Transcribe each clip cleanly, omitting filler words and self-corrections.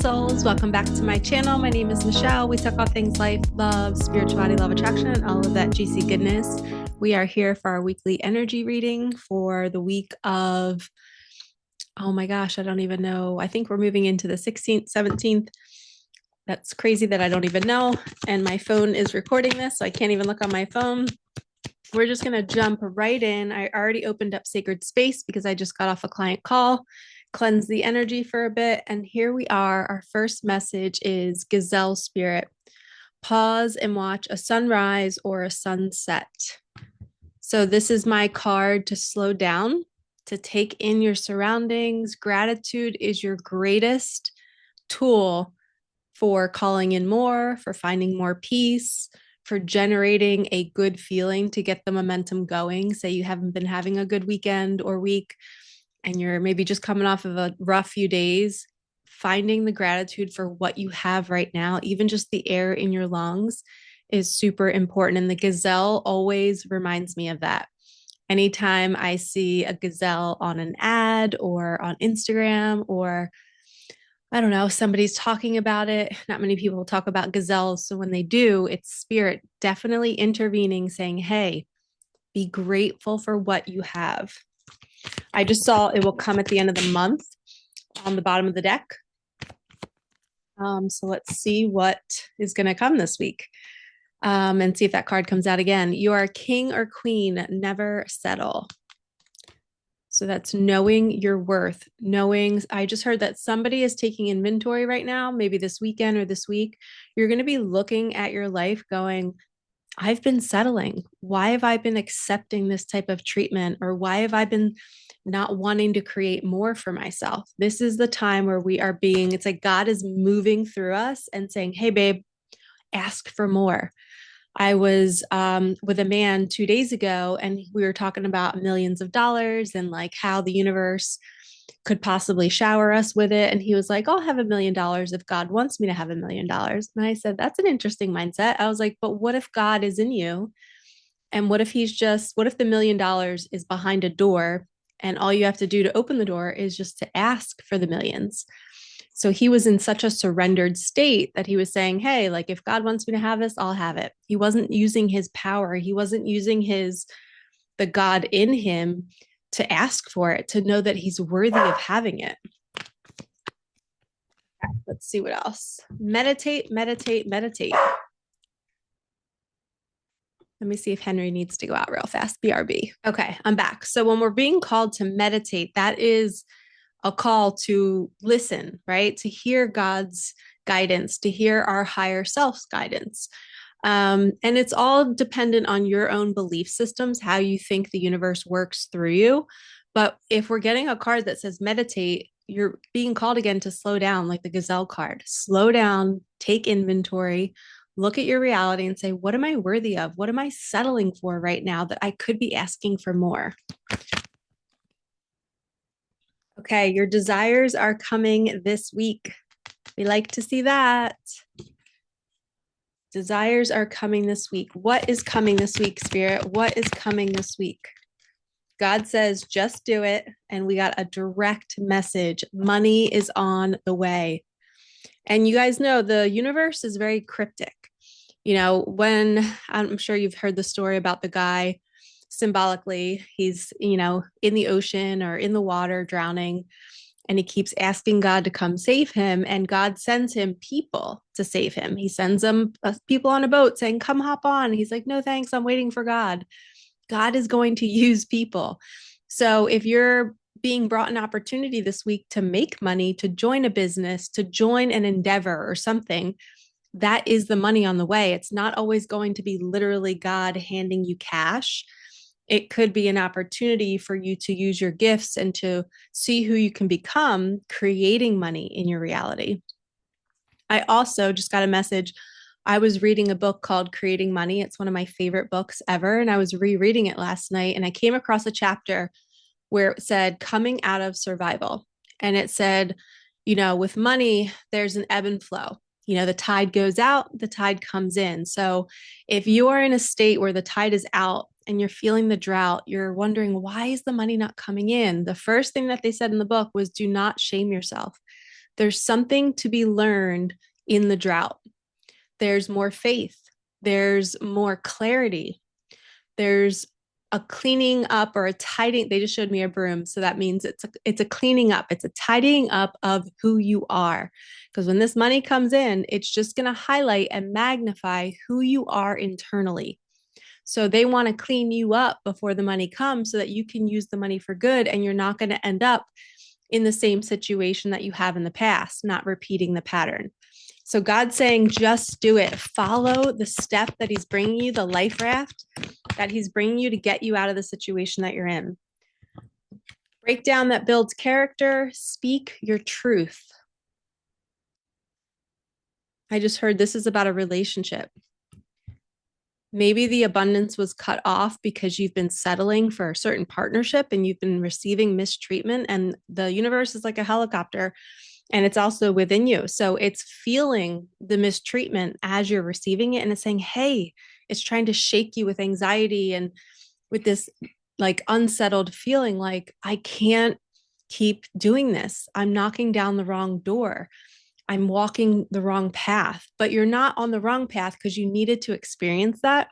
souls. Welcome back to my channel. My name is Michelle. We talk about things life, love, spirituality, love attraction, and all of that juicy goodness. We are here for our weekly energy reading for the week of, oh my gosh, I don't even know. I think we're moving into the 16th, 17th. That's crazy that I don't even know. And my phone is recording this, so I can't even look on my phone. We're just going to jump right in. I already opened up Sacred Space because I just got off a client call, cleanse the energy for a bit. And here we are. Our first message is Gazelle Spirit. Pause and watch a sunrise or a sunset. So this is my card to slow down, to take in your surroundings. Gratitude is your greatest tool for calling in more, for finding more peace, for generating a good feeling to get the momentum going. Say you haven't been having a good weekend or week, and you're maybe just coming off of a rough few days, finding the gratitude for what you have right now, even just the air in your lungs, is super important. And the gazelle always reminds me of that. Anytime I see a gazelle on an ad or on Instagram, or I don't know, somebody's talking about it. Not many people talk about gazelles. So when they do, it's spirit definitely intervening, saying, hey, be grateful for what you have. I just saw it will come at the end of the month on the bottom of the deck. So let's see what is going to come this week and see if that card comes out again. You are king or queen, never settle. So that's knowing your worth, knowing, I just heard that somebody is taking inventory right now, maybe this weekend or this week. You're going to be looking at your life going, I've been settling. Why have I been accepting this type of treatment? Or why have I been not wanting to create more for myself? This is the time where we are being, it's like God is moving through us and saying, hey, babe, ask for more. I was with a man 2 days ago, and we were talking about millions of dollars and like how the universe could possibly shower us with it. And he was like, I'll have $1 million if God wants me to have $1 million. And I said, that's an interesting mindset. I was like, but what if God is in you? And what if what if the $1 million is behind a door and all you have to do to open the door is just to ask for the millions? So he was in such a surrendered state that he was saying, hey, like if God wants me to have this, I'll have it. He wasn't using his power. He wasn't using the God in him to ask for it, to know that he's worthy of having it. Okay, let's see what else. Meditate, meditate, meditate. Let me see if Henry needs to go out real fast. BRB. Okay, I'm back. So when we're being called to meditate, that is a call to listen, right? To hear God's guidance, to hear our higher self's guidance. And it's all dependent on your own belief systems, how you think the universe works through you. But if we're getting a card that says meditate, you're being called again to slow down, like the gazelle card. Slow down, take inventory, look at your reality and say, what am I worthy of? What am I settling for right now that I could be asking for more? Okay, your desires are coming this week. We like to see that. Desires are coming this week. What is coming this week, Spirit? What is coming this week? God says, just do it. And we got a direct message. Money is on the way. And you guys know the universe is very cryptic. You know, when I'm sure you've heard the story about the guy, symbolically, he's, in the ocean or in the water drowning, and he keeps asking God to come save him. And God sends him people to save him. He sends them people on a boat saying, come hop on. He's like, no, thanks. I'm waiting for God. God is going to use people. So if you're being brought an opportunity this week to make money, to join a business, to join an endeavor or something, that is the money on the way. It's not always going to be literally God handing you cash. It could be an opportunity for you to use your gifts and to see who you can become, creating money in your reality. I also just got a message. I was reading a book called Creating Money. It's one of my favorite books ever. And I was rereading it last night, and I came across a chapter where it said coming out of survival. And it said, with money, there's an ebb and flow. The tide goes out, the tide comes in. So if you are in a state where the tide is out and you're feeling the drought, you're wondering, why is the money not coming in? The first thing that they said in the book was, do not shame yourself. There's something to be learned in the drought. There's more faith. There's more clarity. There's a cleaning up or a tidying. They just showed me a broom. So that means it's a cleaning up. It's a tidying up of who you are. Because when this money comes in, it's just going to highlight and magnify who you are internally. So they want to clean you up before the money comes so that you can use the money for good and you're not going to end up in the same situation that you have in the past, not repeating the pattern. So God's saying, just do it. Follow the step that he's bringing you, the life raft that he's bringing you to get you out of the situation that you're in. Breakdown that builds character. Speak your truth. I just heard this is about a relationship. Maybe the abundance was cut off because you've been settling for a certain partnership and you've been receiving mistreatment, and the universe is like a helicopter and it's also within you. So it's feeling the mistreatment as you're receiving it, and it's saying, hey, it's trying to shake you with anxiety and with this like unsettled feeling like, I can't keep doing this. I'm knocking down the wrong door. I'm walking the wrong path. But you're not on the wrong path because you needed to experience that.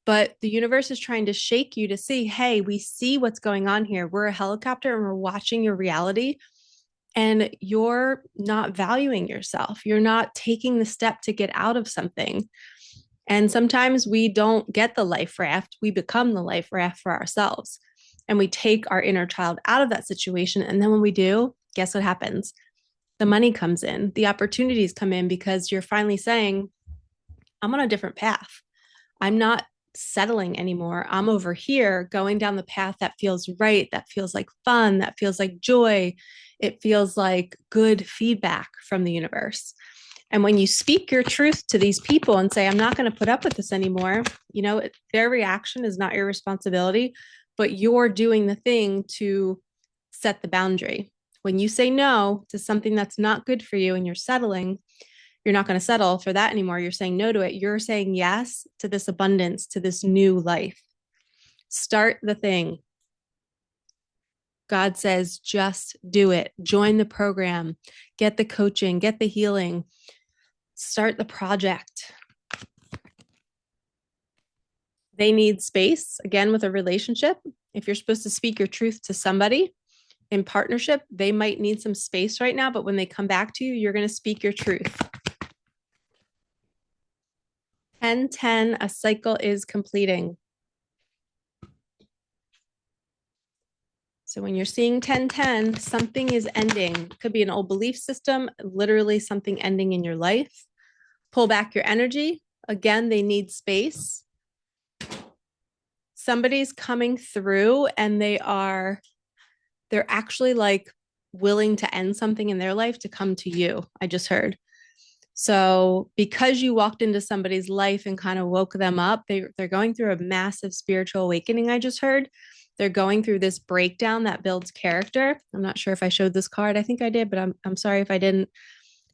But the universe is trying to shake you to see, hey, we see what's going on here. We're a helicopter and we're watching your reality. And you're not valuing yourself. You're not taking the step to get out of something. And sometimes we don't get the life raft. We become the life raft for ourselves. And we take our inner child out of that situation. And then when we do, guess what happens? The money comes in, the opportunities come in because you're finally saying, I'm on a different path. I'm not settling anymore. I'm over here going down the path that feels right, that feels like fun, that feels like joy. It feels like good feedback from the universe. And when you speak your truth to these people and say, I'm not going to put up with this anymore, their reaction is not your responsibility, but you're doing the thing to set the boundary. When you say no to something that's not good for you and you're settling, you're not going to settle for that anymore. You're saying no to it. You're saying yes to this abundance, to this new life. Start the thing. God says, just do it. Join the program, get the coaching, get the healing, start the project. They need space, again, with a relationship. If you're supposed to speak your truth to somebody in partnership, they might need some space right now, but when they come back to you, you're going to speak your truth. 10-10, a cycle is completing. So when you're seeing 10-10, something is ending. It could be an old belief system, literally something ending in your life. Pull back your energy. Again, they need space. Somebody's coming through and they're actually like willing to end something in their life to come to you. I just heard. So because you walked into somebody's life and kind of woke them up, they're going through a massive spiritual awakening. I just heard. They're going through this breakdown that builds character. I'm not sure if I showed this card. I think I did, but I'm sorry if I didn't.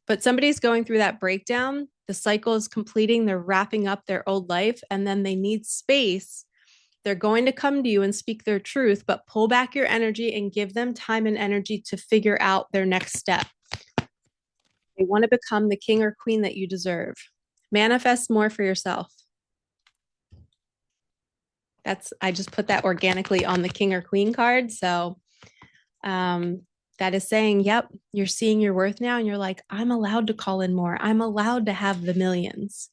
But somebody's going through that breakdown. The cycle is completing. They're wrapping up their old life, and then they need space. They're going to come to you and speak their truth, but pull back your energy and give them time and energy to figure out their next step. They want to become the king or queen that you deserve. Manifest more for yourself. I just put that organically on the king or queen card. So that is saying, yep, you're seeing your worth now. And you're like, I'm allowed to call in more. I'm allowed to have the millions.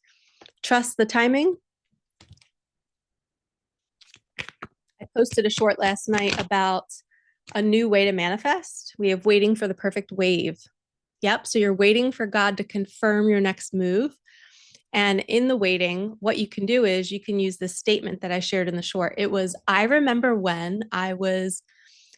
Trust the timing. I posted a short last night about a new way to manifest. We have waiting for the perfect wave. Yep. So you're waiting for God to confirm your next move. And in the waiting, what you can do is you can use this statement that I shared in the short. It was, I remember when I was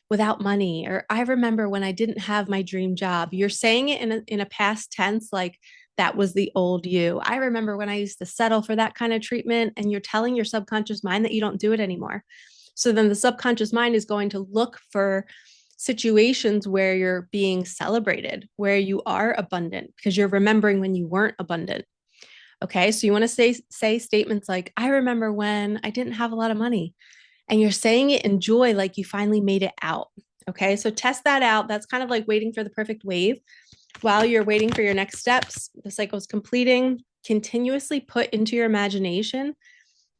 without money, or I remember when I didn't have my dream job. You're saying it in a past tense, like that was the old you. I remember when I used to settle for that kind of treatment, and you're telling your subconscious mind that you don't do it anymore. So then the subconscious mind is going to look for situations where you're being celebrated, where you are abundant, because you're remembering when you weren't abundant. Okay, so you want to say statements like, I remember when I didn't have a lot of money, and you're saying it in joy, like you finally made it out. Okay, so test that out. That's kind of like waiting for the perfect wave. While you're waiting for your next steps, the cycle is completing, continuously put into your imagination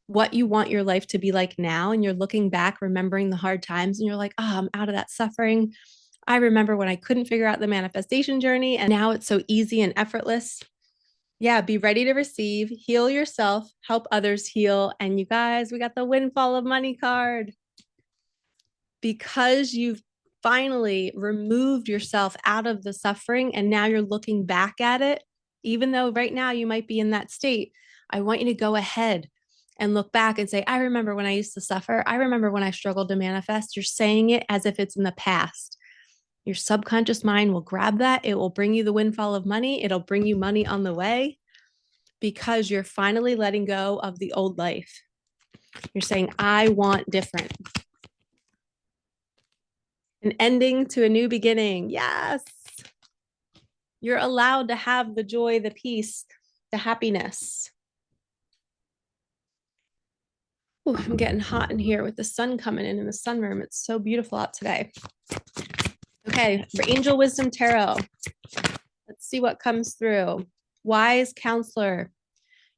what you want your life to be like now. And you're looking back, remembering the hard times, and you're like, oh, I'm out of that suffering. I remember when I couldn't figure out the manifestation journey, and now it's so easy and effortless. Yeah, be ready to receive, heal yourself, help others heal. And you guys, we got the windfall of money card. Because you've finally removed yourself out of the suffering and now you're looking back at it, even though right now you might be in that state, I want you to go ahead and look back and say, I remember when I used to suffer. I remember when I struggled to manifest. You're saying it as if it's in the past. Your subconscious mind will grab that. It will bring you the windfall of money. It'll bring you money on the way because you're finally letting go of the old life. You're saying, I want different. An ending to a new beginning. Yes. You're allowed to have the joy, the peace, the happiness. Ooh, I'm getting hot in here with the sun coming in the sunroom. It's so beautiful out today. Okay, for Angel Wisdom Tarot, let's see what comes through. Wise counselor,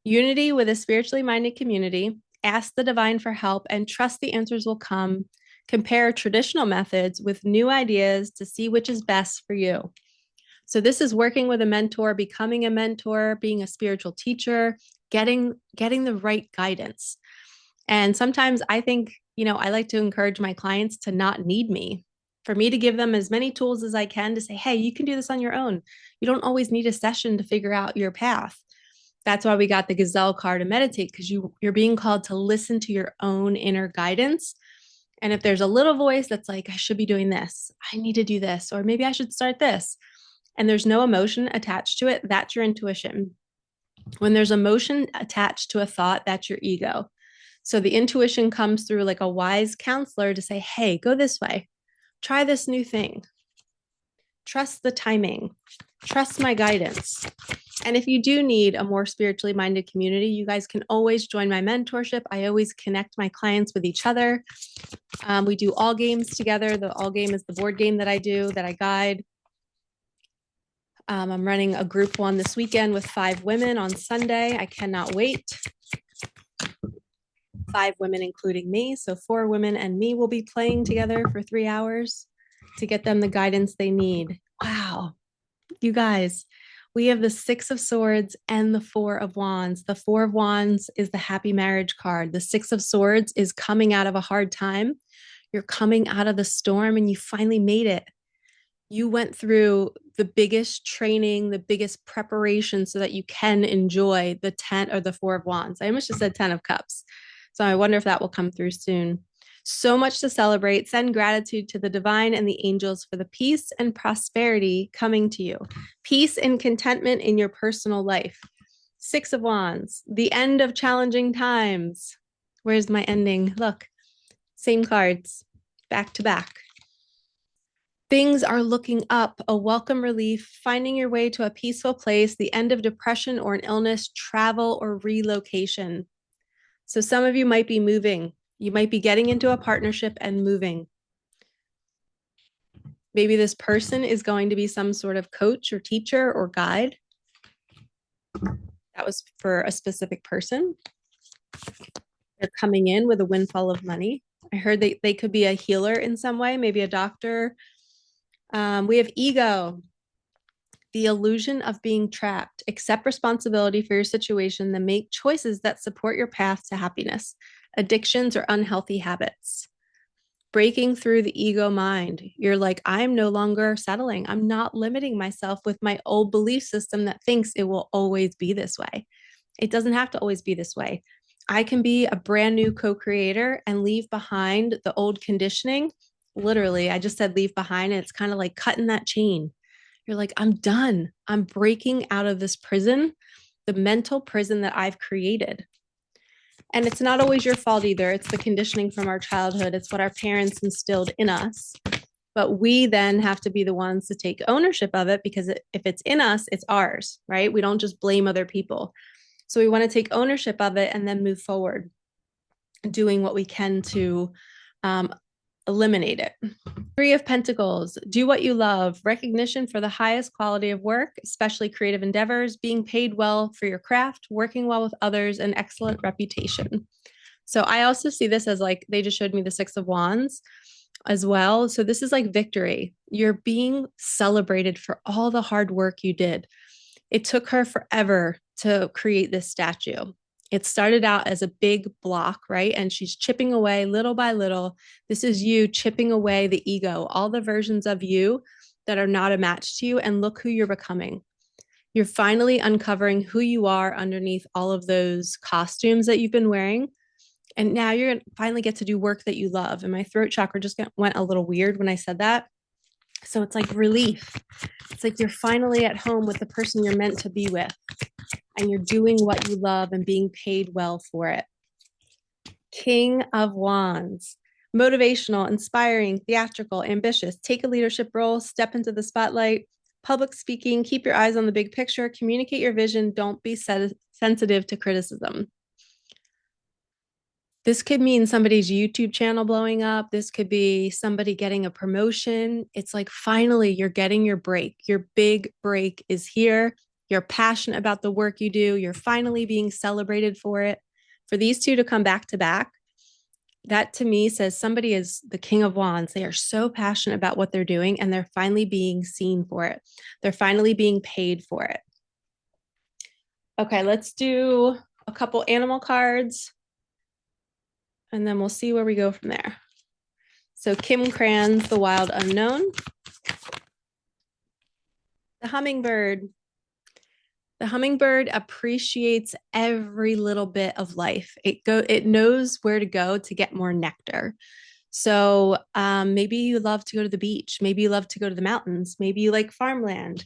unity with a spiritually minded community. Ask the divine for help and trust the answers will come. Compare traditional methods with new ideas to see which is best for you. So this is working with a mentor, becoming a mentor, being a spiritual teacher, getting the right guidance. And sometimes I think, I like to encourage my clients to not need me, for me to give them as many tools as I can to say, hey, you can do this on your own. You don't always need a session to figure out your path. That's why we got the gazelle card to meditate, because you're being called to listen to your own inner guidance. And if there's a little voice that's like, I should be doing this, I need to do this, or maybe I should start this, and there's no emotion attached to it, that's your intuition. When there's emotion attached to a thought, that's your ego. So the intuition comes through like a wise counselor to say, hey, go this way, try this new thing, trust the timing, trust my guidance. And if you do need a more spiritually minded community, you guys can always join my mentorship. I always connect my clients with each other. We do all games together. The all game is the board game that I do, that I guide. I'm running a group one this weekend with 5 women on Sunday. I cannot wait. 5 women, including me. So 4 women and me will be playing together for 3 hours to get them the guidance they need. Wow. You guys, we have the 6 of Swords and the 4 of Wands. The 4 of Wands is the happy marriage card. The 6 of Swords is coming out of a hard time. You're coming out of the storm and you finally made it. You went through the biggest training, the biggest preparation so that you can enjoy the 10 or the 4 of Wands. I almost just said 10 of Cups. So I wonder if that will come through soon. So much to celebrate. Send gratitude to the divine and the angels for the peace and prosperity coming to you. Peace and contentment in your personal life. 6 of Wands, the end of challenging times. Where's my ending? Look, same cards, back to back. Things are looking up, a welcome relief, finding your way to a peaceful place, the end of depression or an illness, travel or relocation. So some of you might be moving. You might be getting into a partnership and moving. Maybe this person is going to be some sort of coach or teacher or guide. That was for a specific person. They're coming in with a windfall of money. I heard they could be a healer in some way, maybe a doctor. We have ego, the illusion of being trapped. Accept responsibility for your situation, then make choices that support your path to happiness. Addictions or unhealthy habits. Breaking through the ego mind. You're like, I'm no longer settling. I'm not limiting myself with my old belief system that thinks it will always be this way. It doesn't have to always be this way. I can be a brand new co-creator and leave behind the old conditioning. Literally, I just said leave behind, and it's kind of like cutting that chain. You're like, I'm done. I'm breaking out of this prison, the mental prison that I've created. And it's not always your fault either. It's the conditioning from our childhood. It's what our parents instilled in us. But we then have to be the ones to take ownership of it, because if it's in us, it's ours, right? We don't just blame other people. So we want to take ownership of it and then move forward, doing what we can to eliminate it. Three of Pentacles, do what you love, recognition for the highest quality of work, especially creative endeavors, being paid well for your craft, working well with others, an excellent reputation. So I also see this as like, they just showed me the Six of Wands as well. So this is like victory. You're being celebrated for all the hard work you did. It took her forever to create this statue. It started out as a big block, right? And she's chipping away little by little. This is you chipping away the ego, all the versions of you that are not a match to you. And look who you're becoming. You're finally uncovering who you are underneath all of those costumes that you've been wearing. And now you're going to finally get to do work that you love. And my throat chakra just went a little weird when I said that. So it's like relief. It's like you're finally at home with the person you're meant to be with. And you're doing what you love and being paid well for it. King of Wands. Motivational, inspiring, theatrical, ambitious. Take a leadership role, step into the spotlight. Public speaking, keep your eyes on the big picture, communicate your vision, don't be sensitive to criticism. This could mean somebody's YouTube channel blowing up. This could be somebody getting a promotion. It's like finally you're getting your break. Your big break is here. You're passionate about the work you do. You're finally being celebrated for it. For these two to come back to back, that to me says somebody is the King of Wands. They are so passionate about what they're doing and they're finally being seen for it. They're finally being paid for it. Okay, let's do a couple animal cards and then we'll see where we go from there. So Kim Cran's The Wild Unknown. The hummingbird. The hummingbird appreciates every little bit of life. It knows where to go to get more nectar. So maybe you love to go to the beach. Maybe you love to go to the mountains. Maybe you like farmland.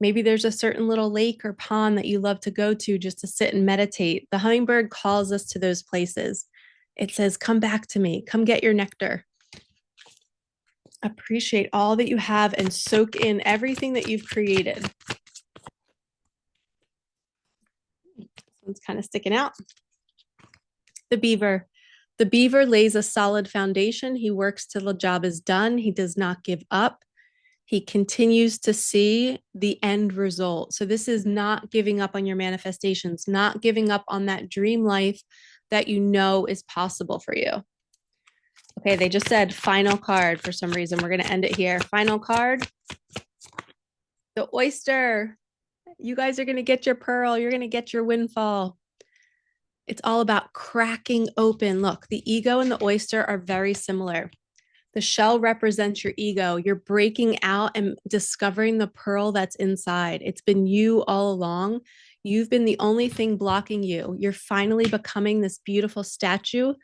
Maybe there's a certain little lake or pond that you love to go to just to sit and meditate. The hummingbird calls us to those places. It says, come back to me. Come get your nectar. Appreciate all that you have and soak in everything that you've created. It's kind of sticking out. The beaver. The beaver lays a solid foundation. He works till the job is done. He does not give up. He continues to see the end result. So this is not giving up on your manifestations, not giving up on that dream life that you know is possible for you. Okay, they just said final card for some reason. We're going to end it here. Final card. The oyster. You guys are going to get your pearl. You're going to get your windfall. It's all about cracking open. Look, the ego and the oyster are very similar. The shell represents your ego. You're breaking out and discovering the pearl that's inside. It's been you all along. You've been the only thing blocking you. You're finally becoming this beautiful statue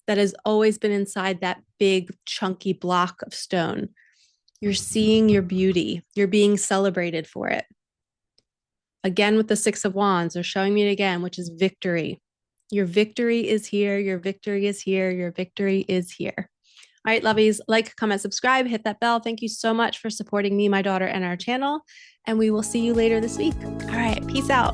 that has always been inside that big, chunky block of stone. You're seeing your beauty. You're being celebrated for it. Again, with the Six of Wands, they're showing me it again, which is victory. Your victory is here. Your victory is here. Your victory is here. All right, lovies, like, comment, subscribe, hit that bell. Thank you so much for supporting me, my daughter, and our channel. And we will see you later this week. All right, peace out.